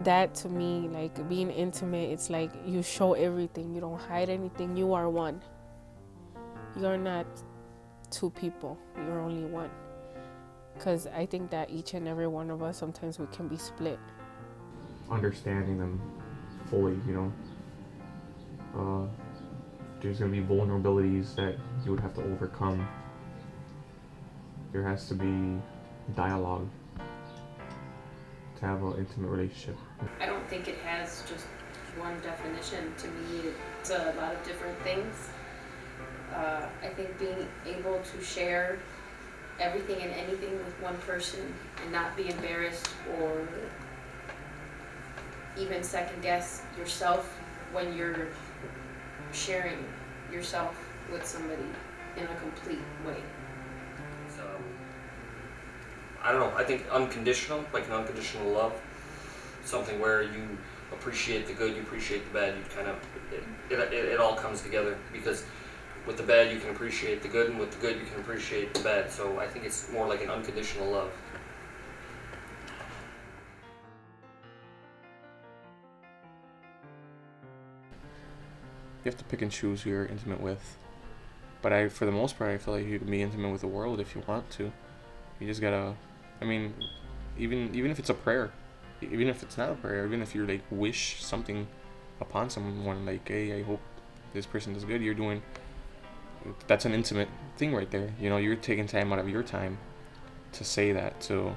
That to me, like being intimate, it's like you show everything, you don't hide anything, you are one. You're not two people, you're only one. Because I think that each and every one of us, sometimes we can be split. Understanding them fully, uh, there's going to be vulnerabilities that you would have to overcome. There has to be dialogue to have an intimate relationship. I don't think it has just one definition. To me, it's a lot of different things. I think being able to share everything and anything with one person and not be embarrassed or even second guess yourself when you're sharing yourself with somebody in a complete way. So, I don't know, I think unconditional, like an unconditional love, something where you appreciate the good, you appreciate the bad, you kind of, it all comes together, because with the bad you can appreciate the good, and with the good you can appreciate the bad. So I think it's more like an unconditional love. You have to pick and choose who you're intimate with. But for the most part, I feel like you can be intimate with the world if you want to. You just gotta, I mean, even if it's a prayer, even if it's not a prayer, even if you like wish something upon someone, like, hey, I hope this person does good. That's an intimate thing right there. You're taking time out of your time to say that, to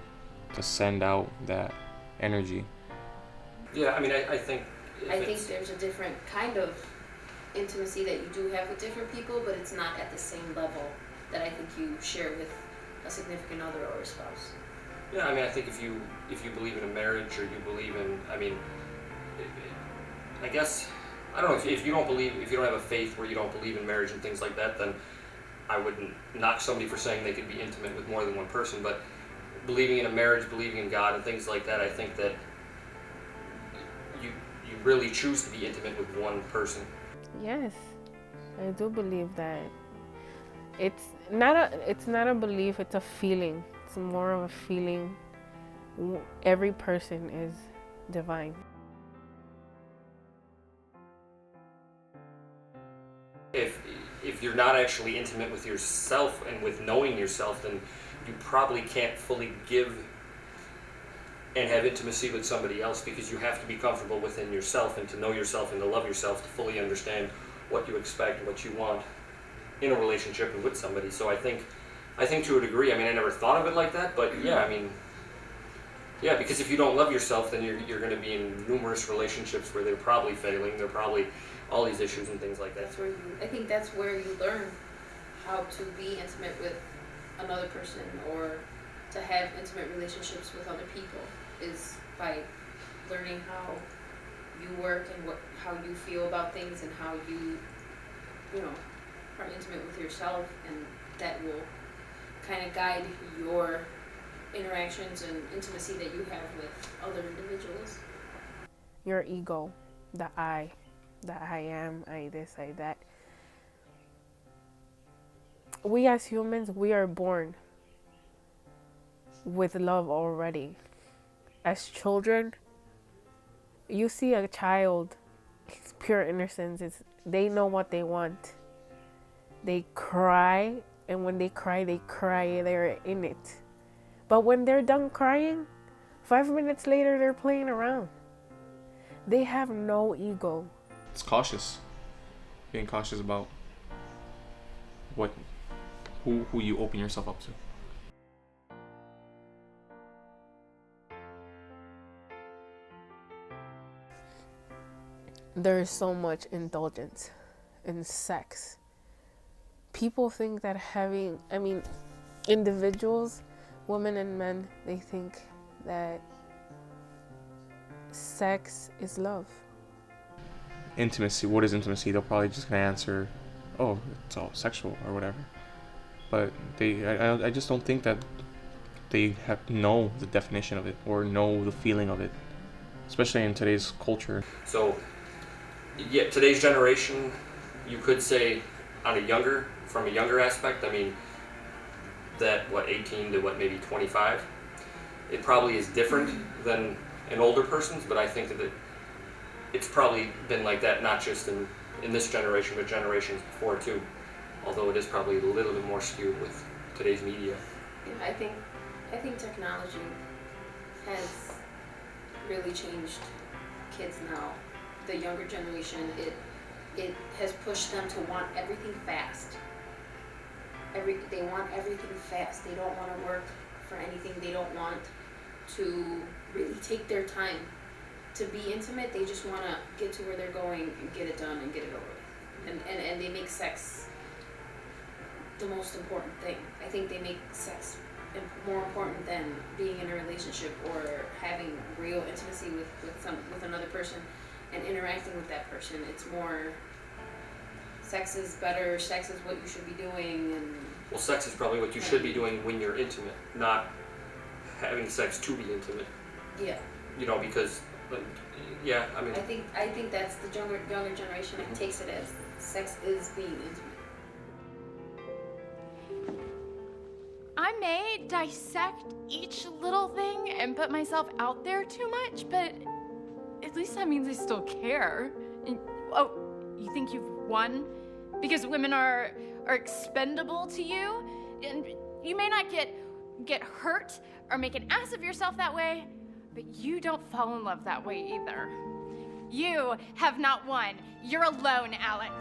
send out that energy. Yeah, I mean, I think I think there's a different kind of intimacy that you do have with different people, but it's not at the same level that I think you share with a significant other or a spouse. Yeah, I mean, I think if you believe in a marriage, or you believe in, I mean, I guess, I don't know, if you don't believe, if you don't have a faith where you don't believe in marriage and things like that, then I wouldn't knock somebody for saying they could be intimate with more than one person. But believing in a marriage, believing in God and things like that, I think that you really choose to be intimate with one person. Yes, I do believe that. It's not a belief, it's a feeling. It's more of a feeling. Every person is divine. If you're not actually intimate with yourself and with knowing yourself, then you probably can't fully give and have intimacy with somebody else, because you have to be comfortable within yourself and to know yourself and to love yourself to fully understand what you expect and what you want in a relationship and with somebody. So I think to a degree, I mean, I never thought of it like that, but yeah, I mean, yeah, because if you don't love yourself, then you're going to be in numerous relationships where they're probably failing, they're probably all these issues and things like that. I think that's where you learn how to be intimate with another person, or to have intimate relationships with other people, is by learning how you work and how you feel about things, and how you are intimate with yourself, and that will kind of guide your interactions and intimacy that you have with other individuals. Your ego, the I am, I this, I that. We as humans, we are born with love already. As children, you see a child, it's pure innocence. They know what they want. They cry, and when they cry, they're in it. But when they're done crying, 5 minutes later, they're playing around. They have no ego. It's cautious. Being cautious about who you open yourself up to. There is so much indulgence in sex. People think that individuals, women and men, they think that sex is love. Intimacy, what is intimacy? They'll probably just gonna answer, oh, it's all sexual or whatever. But I just don't think that they know the definition of it or know the feeling of it, especially in today's culture. So, yeah, today's generation, you could say, from a younger aspect, I mean, that 18 to maybe 25, it probably is different than an older person's, but I think that it's probably been like that not just in this generation, but generations before too. Although it is probably a little bit more skewed with today's media. Yeah, I think technology has really changed kids now. The younger generation, it has pushed them to want everything fast. They want everything fast. They don't want to work for anything. They don't want to really take their time to be intimate. They just want to get to where they're going and get it done and get it over with. And they make sex the most important thing. I think they make sex more important than being in a relationship or having real intimacy with another person and interacting with that person. It's more, sex is better, sex is what you should be doing, and well, sex is probably what you should be doing when you're intimate, not having sex to be intimate. Yeah. You know, because yeah, I mean, I think that's the younger generation that takes it as sex is being intimate. I may dissect each little thing and put myself out there too much, but at least that means I still care. And, oh, you think you've won? Because women are expendable to you? And you may not get hurt or make an ass of yourself that way, but you don't fall in love that way either. You have not won. You're alone, Alex.